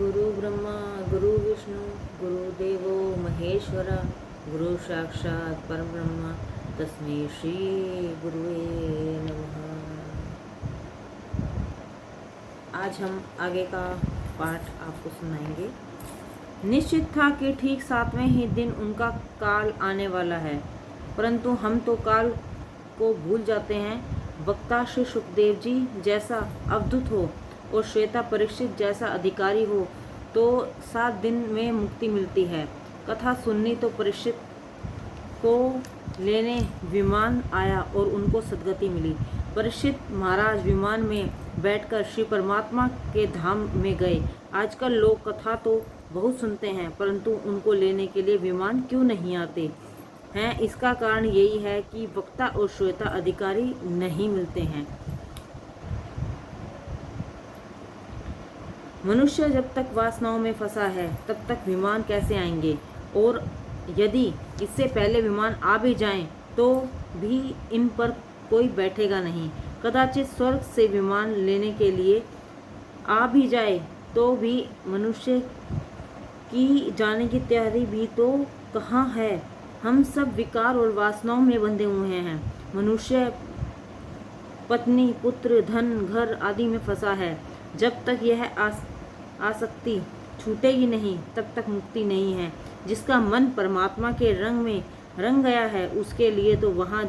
गुरु ब्रह्मा गुरु विष्णु गुरुदेवो महेश्वरा गुरु साक्षात परब्रह्म तस्मै श्री गुरुवे नमः। आज हम आगे का पाठ आपको सुनाएंगे। निश्चित था कि ठीक 7वें ही दिन उनका काल आने वाला है, परंतु हम तो काल को भूल जाते हैं। वक्ता श्री सुखदेव जी जैसा अवधूत हो और श्वेता परीक्षित जैसा अधिकारी हो तो 7 दिन में मुक्ति मिलती है। कथा सुननी तो परीक्षित को लेने विमान आया और उनको सद्गति मिली। परीक्षित महाराज विमान में बैठकर श्री परमात्मा के धाम में गए। आजकल लोग कथा तो बहुत सुनते हैं, परंतु उनको लेने के लिए विमान क्यों नहीं आते हैं? इसका कारण यही है कि वक्ता और श्रोता अधिकारी नहीं मिलते हैं। मनुष्य जब तक वासनाओं में फंसा है तब तक विमान कैसे आएंगे, और यदि इससे पहले विमान आ भी जाएं तो भी इन पर कोई बैठेगा नहीं। कदाचित स्वर्ग से विमान लेने के लिए आ भी जाए तो भी मनुष्य की जाने की तैयारी भी तो कहाँ है। हम सब विकार और वासनाओं में बंधे हुए हैं। मनुष्य पत्नी पुत्र धन घर आदि में फंसा है। जब तक यह आसक्ति छूटेगी नहीं तब तक मुक्ति नहीं है। जिसका मन परमात्मा के रंग में रंग गया है उसके लिए तो वहाँ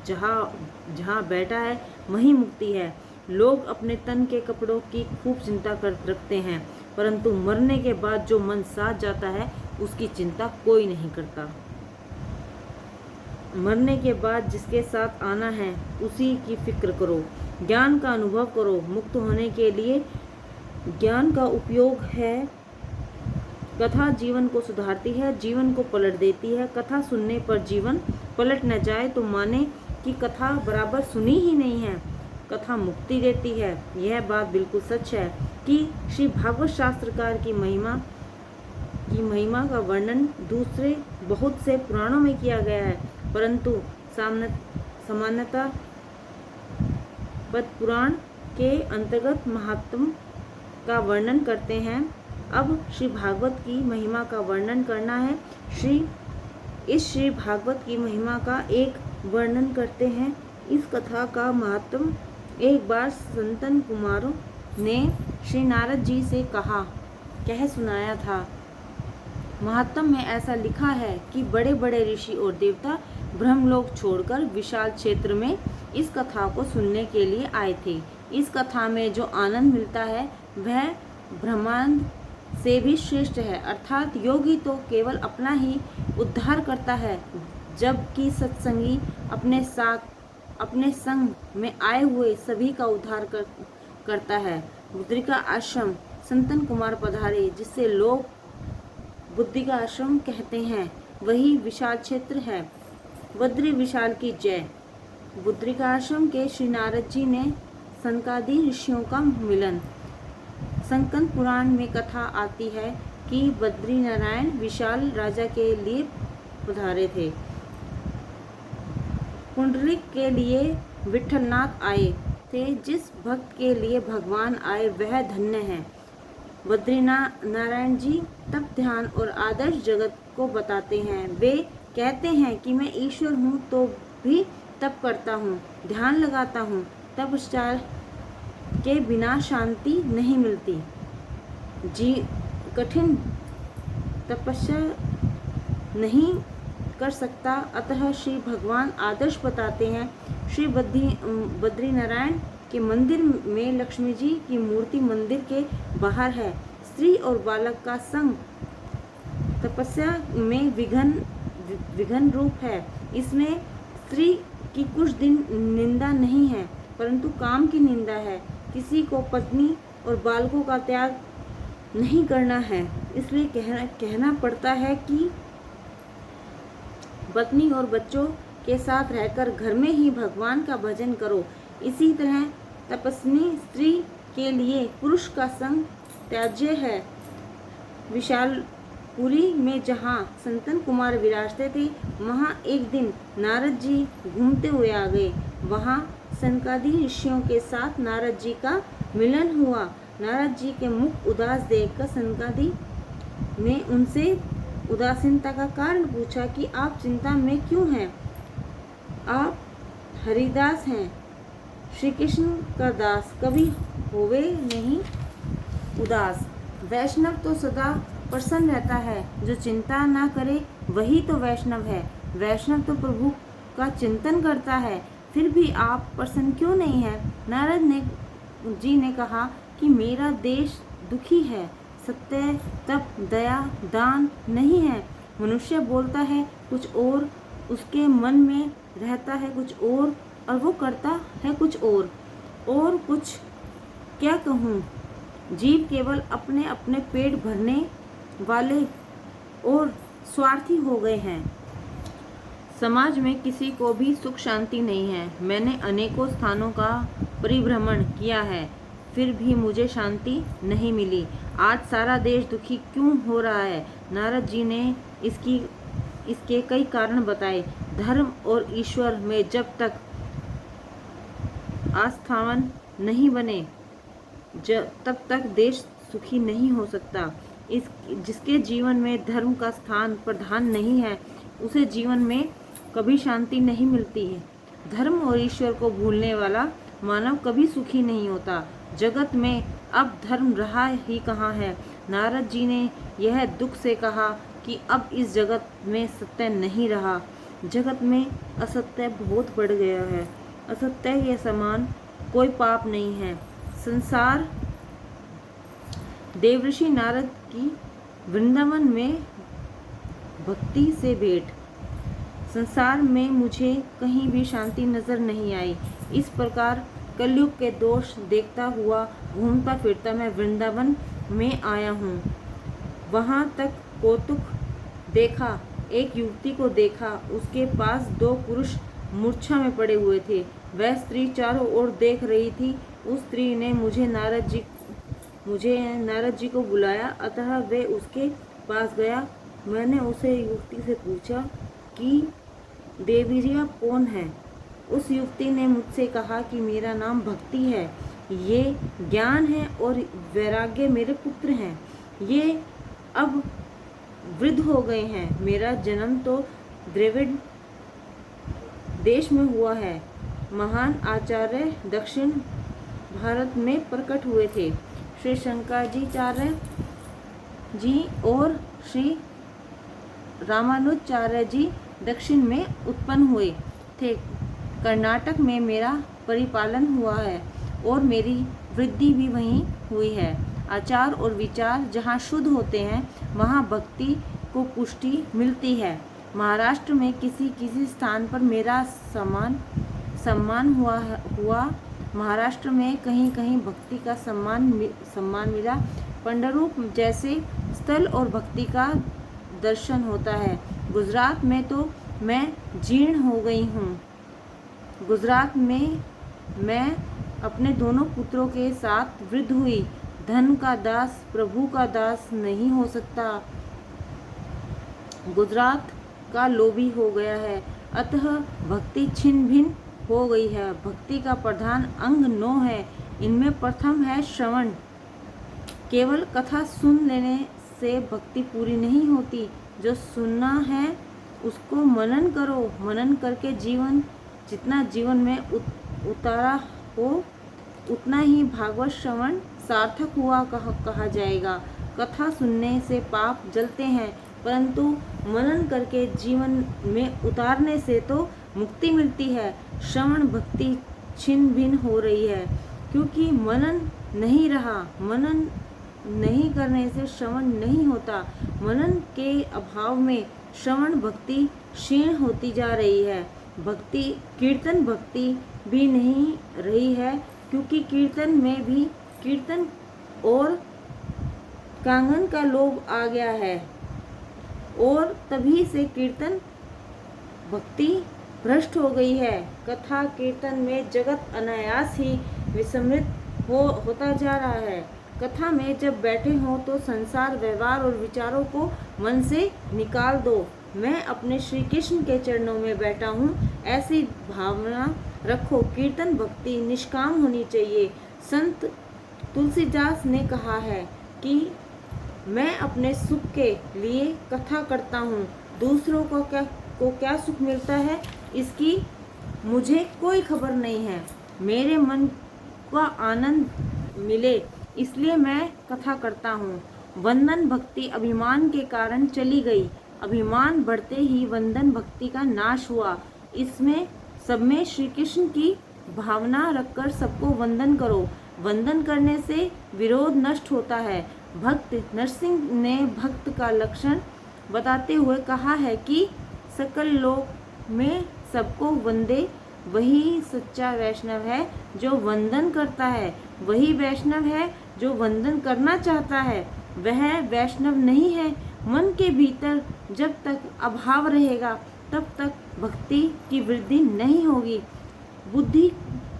जहाँ बैठा है वहीं मुक्ति है। लोग अपने तन के कपड़ों की खूब चिंता कर रखते हैं, परंतु मरने के बाद जो मन साथ जाता है उसकी चिंता कोई नहीं करता। मरने के बाद जिसके साथ आना है उसी की फिक्र करो। ज्ञान का अनुभव करो। मुक्त होने के लिए ज्ञान का उपयोग है। कथा जीवन को सुधारती है, जीवन को पलट देती है। कथा सुनने पर जीवन पलट न जाए तो माने कि कथा बराबर सुनी ही नहीं है। कथा मुक्ति देती है। यह बात बिल्कुल सच है कि श्री भागवत शास्त्रकार की महिमा का वर्णन दूसरे बहुत से पुराणों में किया गया है, परंतु सामान्यतः पद्म पुराण के अंतर्गत महात्म का वर्णन करते हैं। अब श्री भागवत की महिमा का वर्णन करना है। श्री भागवत की महिमा का एक वर्णन करते हैं। इस कथा का महात्म एक बार संतन कुमारों ने श्री नारद जी से कह सुनाया था। महात्म में ऐसा लिखा है कि बड़े बड़े ऋषि और देवता ब्रह्मलोक छोड़कर विशाल क्षेत्र में इस कथा को सुनने के लिए आए थे। इस कथा में जो आनंद मिलता है वह ब्रह्मांड से भी श्रेष्ठ है। अर्थात योगी तो केवल अपना ही उद्धार करता है, जबकि सत्संगी अपने संग में आए हुए सभी का उद्धार करता है। बुद्धि का आश्रम संतन कुमार पधारे, जिससे लोग बुद्धि का आश्रम कहते हैं, वही विशाल क्षेत्र है। बद्री विशाल की जय। बुद्धि का आश्रम के श्री नारद जी ने सनकादि ऋषियों का मिलन। संकन पुराण में कथा आती है कि बद्री नारायण विशाल राजा के लिए पधारे थे। पुंडरीक के लिए विठलनाथ आए थे। जिस भक्त के लिए भगवान आए वह धन्य है। बद्री नारायण जी तप ध्यान और आदर्श जगत को बताते हैं। वे कहते हैं कि मैं ईश्वर हूँ तो भी तप करता हूँ, ध्यान लगाता हूँ। तपस्या के बिना शांति नहीं मिलती। कठिन तपस्या नहीं कर सकता। अतः श्री भगवान आदर्श बताते हैं। श्री बद्री नारायण के मंदिर में लक्ष्मी जी की मूर्ति मंदिर के बाहर है। स्त्री और बालक का संग तपस्या में विघन रूप है। इसमें स्त्री की कुछ दिन निंदा नहीं है, परंतु काम की निंदा है। किसी को पत्नी और बालकों का त्याग नहीं करना है, इसलिए कहना पड़ता है कि पत्नी और बच्चों के साथ रहकर घर में ही भगवान का भजन करो। इसी तरह तपस्वी स्त्री के लिए पुरुष का संग त्याज्य है। विशालपुरी में जहाँ संतन कुमार विराजते थे वहाँ एक दिन नारद जी घूमते हुए आ गए। वहाँ सनकादि ऋषियों के साथ नारद जी का मिलन हुआ। नारद जी के मुख उदास देखकर सनकादि ने उनसे उदासीनता का कारण पूछा कि आप चिंता में क्यों हैं? आप हरिदास हैं, श्री कृष्ण का दास, कभी होवे नहीं उदास। वैष्णव तो सदा प्रसन्न रहता है, जो चिंता ना करे वही तो वैष्णव है। वैष्णव तो प्रभु का चिंतन करता है, फिर भी आप प्रसन्न क्यों नहीं है? नारद जी ने कहा कि मेरा देश दुखी है, सत्य, तप, दया, दान नहीं है। मनुष्य बोलता है कुछ और, उसके मन में रहता है कुछ और वो करता है कुछ और कुछ क्या कहूँ। जीव केवल अपने अपने पेट भरने वाले और स्वार्थी हो गए हैं। समाज में किसी को भी सुख शांति नहीं है। मैंने अनेकों स्थानों का परिभ्रमण किया है, फिर भी मुझे शांति नहीं मिली। आज सारा देश दुखी क्यों हो रहा है? नारद जी ने इसके कई कारण बताए। धर्म और ईश्वर में जब तक आस्थावान नहीं बने तब तक देश सुखी नहीं हो सकता। जिसके जीवन में धर्म का स्थान प्रधान नहीं है, उसे जीवन में कभी शांति नहीं मिलती है। धर्म और ईश्वर को भूलने वाला मानव कभी सुखी नहीं होता। जगत में अब धर्म रहा ही कहाँ है? नारद जी ने यह दुख से कहा कि अब इस जगत में सत्य नहीं रहा। जगत में असत्य बहुत बढ़ गया है। असत्य के समान कोई पाप नहीं है। संसार देवऋषि नारद की वृंदावन में भक्ति से भेंट। संसार में मुझे कहीं भी शांति नजर नहीं आई। इस प्रकार कलयुग के दोष देखता हुआ घूमता फिरता मैं वृंदावन में आया हूँ। वहाँ तक कौतुक देखा, एक युवती को देखा, उसके पास 2 पुरुष मूर्छा में पड़े हुए थे। वह स्त्री चारों ओर देख रही थी। उस स्त्री ने मुझे नारद जी को बुलाया, अतः वे उसके पास गया। मैंने उसे युवती से पूछा कि देवीरिया कौन है? उस युवती ने मुझसे कहा कि मेरा नाम भक्ति है, ये ज्ञान है और वैराग्य मेरे पुत्र हैं। ये अब वृद्ध हो गए हैं। मेरा जन्म तो द्रविड़ देश में हुआ है। महान आचार्य दक्षिण भारत में प्रकट हुए थे। श्री शंकराचार्य जी और श्री रामानुजाचार्य जी दक्षिण में उत्पन्न हुए थे। कर्नाटक में मेरा परिपालन हुआ है और मेरी वृद्धि भी वहीं हुई है। आचार और विचार जहाँ शुद्ध होते हैं, वहाँ भक्ति को पुष्टि मिलती है। महाराष्ट्र में किसी स्थान पर मेरा सम्मान हुआ। महाराष्ट्र में कहीं कहीं भक्ति का सम्मान मिला। पंढरपुर जैसे स्थल और भक्ति का दर्शन होता है। गुजरात में तो मैं जीर्ण हो गई हूँ। गुजरात में मैं अपने दोनों पुत्रों के साथ वृद्ध हुई। धन का दास प्रभु का दास नहीं हो सकता। गुजरात का लोभी हो गया है, अतः भक्ति छिन्न भिन्न हो गई है। भक्ति का प्रधान अंग 9 है। इनमें प्रथम है श्रवण। केवल कथा सुन लेने से भक्ति पूरी नहीं होती। जो सुनना है उसको मनन करो। मनन करके जितना जीवन में उतारा हो उतना ही भागवत श्रवण सार्थक हुआ कहा जाएगा। कथा सुनने से पाप जलते हैं, परंतु मनन करके जीवन में उतारने से तो मुक्ति मिलती है। श्रवण भक्ति छिन्न भिन्न हो रही है, क्योंकि मनन नहीं रहा। मनन नहीं करने से श्रवण नहीं होता। मनन के अभाव में श्रवण भक्ति क्षीण होती जा रही है। कीर्तन भक्ति भी नहीं रही है, क्योंकि कीर्तन में भी कीर्तन और कांगन का लोभ आ गया है और तभी से कीर्तन भक्ति भ्रष्ट हो गई है। कथा कीर्तन में जगत अनायास ही विस्मृत होता जा रहा है। कथा में जब बैठे हों तो संसार, व्यवहार और विचारों को मन से निकाल दो। मैं अपने श्री कृष्ण के चरणों में बैठा हूँ, ऐसी भावना रखो। कीर्तन भक्ति निष्काम होनी चाहिए। संत तुलसीदास ने कहा है कि मैं अपने सुख के लिए कथा करता हूँ, दूसरों को क्या सुख मिलता है इसकी मुझे कोई खबर नहीं है। मेरे मन का आनंद मिले इसलिए मैं कथा करता हूँ। वंदन भक्ति अभिमान के कारण चली गई, अभिमान बढ़ते ही वंदन भक्ति का नाश हुआ। इसमें सब में श्री कृष्ण की भावना रखकर सबको वंदन करो। वंदन करने से विरोध नष्ट होता है। भक्त नरसिंह ने भक्त का लक्षण बताते हुए कहा है कि सकल लोक में सबको वंदे, वही सच्चा वैष्णव है जो वंदन करता है। वही वैष्णव है जो वंदन करना चाहता है। वह वैष्णव नहीं है। मन के भीतर जब तक अभाव रहेगा तब तक भक्ति की वृद्धि नहीं होगी। बुद्धि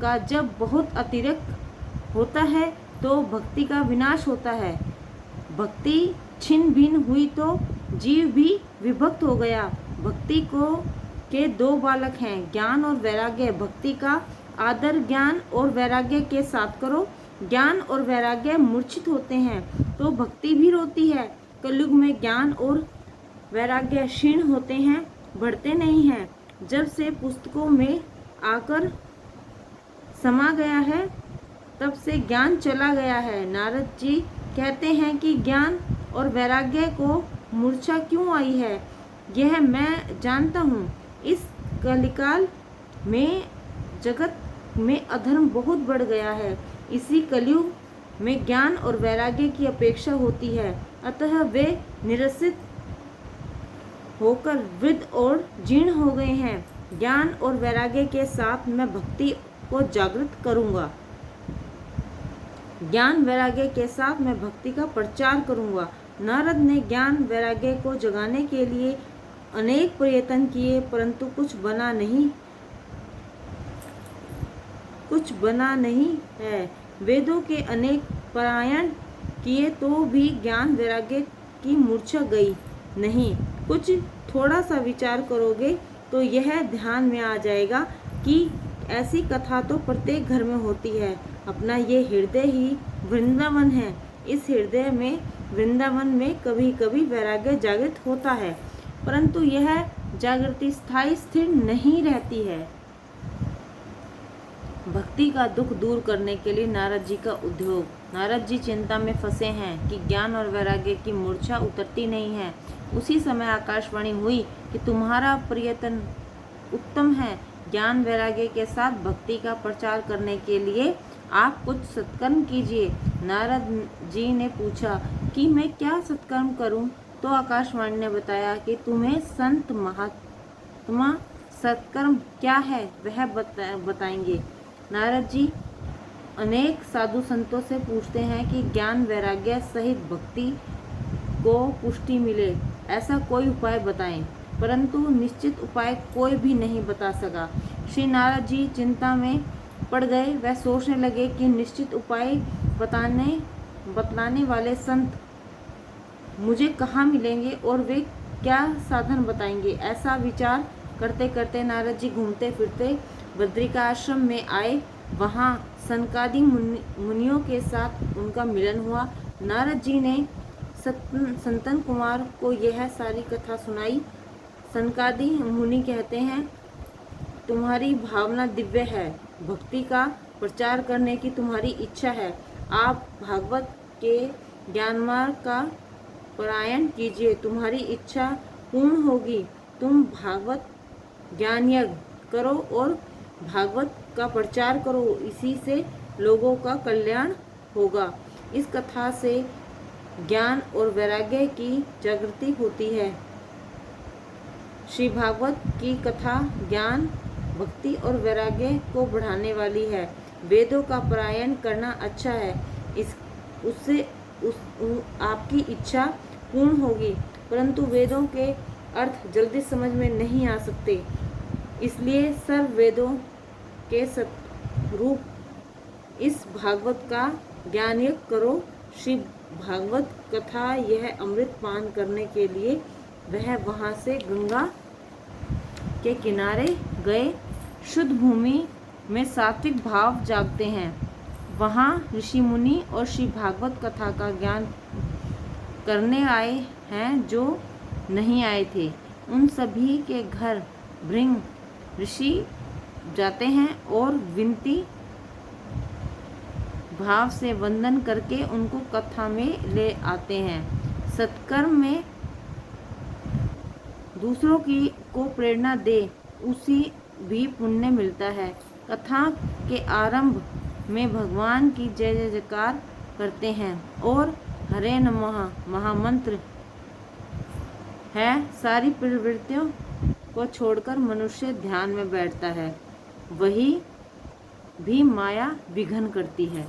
का जब बहुत अतिरिक्त होता है तो भक्ति का विनाश होता है। भक्ति छिन्न भिन्न हुई तो जीव भी विभक्त हो गया। भक्ति के दो बालक हैं, ज्ञान और वैराग्य। भक्ति का आदर ज्ञान और वैराग्य के साथ करो। ज्ञान और वैराग्य मूर्छित होते हैं तो भक्ति भी रोती है। कलयुग में ज्ञान और वैराग्य क्षीण होते हैं, बढ़ते नहीं हैं। जब से पुस्तकों में आकर समा गया है तब से ज्ञान चला गया है। नारद जी कहते हैं कि ज्ञान और वैराग्य को मूर्छा क्यों आई है यह मैं जानता हूँ। इस कलिकाल में जगत में अधर्म बहुत बढ़ गया है। इसी कलयुग में ज्ञान और वैराग्य की अपेक्षा होती है, अतः वे निरसित होकर वृद्ध और जीर्ण हो गए हैं। ज्ञान और वैराग्य के साथ मैं भक्ति को जागृत करूंगा। ज्ञान वैराग्य के साथ मैं भक्ति का प्रचार करूंगा। नारद ने ज्ञान वैराग्य को जगाने के लिए अनेक प्रयत्न किए परंतु कुछ बना नहीं है। वेदों के अनेक पारायण किए तो भी ज्ञान वैराग्य की मूर्छा गई नहीं। कुछ थोड़ा सा विचार करोगे तो यह ध्यान में आ जाएगा कि ऐसी कथा तो प्रत्येक घर में होती है। अपना ये हृदय ही वृंदावन है। इस हृदय में वृंदावन में कभी कभी वैराग्य जागृत होता है परंतु यह जागृति स्थायी स्थिर नहीं रहती है। भक्ति का दुख दूर करने के लिए नारद जी का उद्योग। नारद जी चिंता में फंसे हैं कि ज्ञान और वैराग्य की मूर्छा उतरती नहीं है। उसी समय आकाशवाणी हुई कि तुम्हारा प्रयत्न उत्तम है। ज्ञान वैराग्य के साथ भक्ति का प्रचार करने के लिए आप कुछ सत्कर्म कीजिए। नारद जी ने पूछा कि मैं क्या सत्कर्म करूं? तो आकाशवाणी ने बताया कि तुम्हें संत महात्मा सत्कर्म क्या है वह बताएंगे। नारद जी अनेक साधु संतों से पूछते हैं कि ज्ञान वैराग्य सहित भक्ति को पुष्टि मिले ऐसा कोई उपाय बताएं, परंतु निश्चित उपाय कोई भी नहीं बता सका। श्री नारद जी चिंता में पड़ गए। वह सोचने लगे कि निश्चित उपाय बतलाने वाले संत मुझे कहाँ मिलेंगे और वे क्या साधन बताएंगे। ऐसा विचार करते करते नारद जी घूमते फिरते बद्रिका आश्रम में आए। वहाँ सनकादि मुनियों के साथ उनका मिलन हुआ। नारद जी ने संतन कुमार को यह सारी कथा सुनाई। सनकादि मुनि कहते हैं तुम्हारी भावना दिव्य है, भक्ति का प्रचार करने की तुम्हारी इच्छा है। आप भागवत के ज्ञान मार्ग का पारायण कीजिए, तुम्हारी इच्छा पूर्ण होगी। तुम भागवत ज्ञान यज्ञ करो और भागवत का प्रचार करो, इसी से लोगों का कल्याण होगा। इस कथा से ज्ञान और वैराग्य की जागृति होती है। श्री भागवत की कथा ज्ञान, भक्ति और वैराग्य को बढ़ाने वाली है। वेदों का पारायण करना अच्छा है, उससे आपकी इच्छा पूर्ण होगी, परंतु वेदों के अर्थ जल्दी समझ में नहीं आ सकते। इसलिए सर्व वेदों के स्वरूप इस भागवत का ज्ञान यज्ञ करो। श्री भागवत कथा यह अमृत पान करने के लिए वह वहाँ से गंगा के किनारे गए। शुद्ध भूमि में सात्विक भाव जागते हैं। वहाँ ऋषि मुनि और श्री भागवत कथा का ज्ञान करने आए हैं जो नहीं आए थे। उन सभी के घर भृंग ऋषि जाते हैं और विनती भाव से वंदन करके उनको कथा में ले आते हैं। सत्कर्म में दूसरों की को प्रेरणा दे उसी भी पुण्य मिलता है। कथा के आरंभ में भगवान की जय जय जयकार करते हैं और हरे नमः महामंत्र है। सारी प्रवृत्तियों को छोड़कर मनुष्य ध्यान में बैठता है, वही भी माया विघ्न करती है।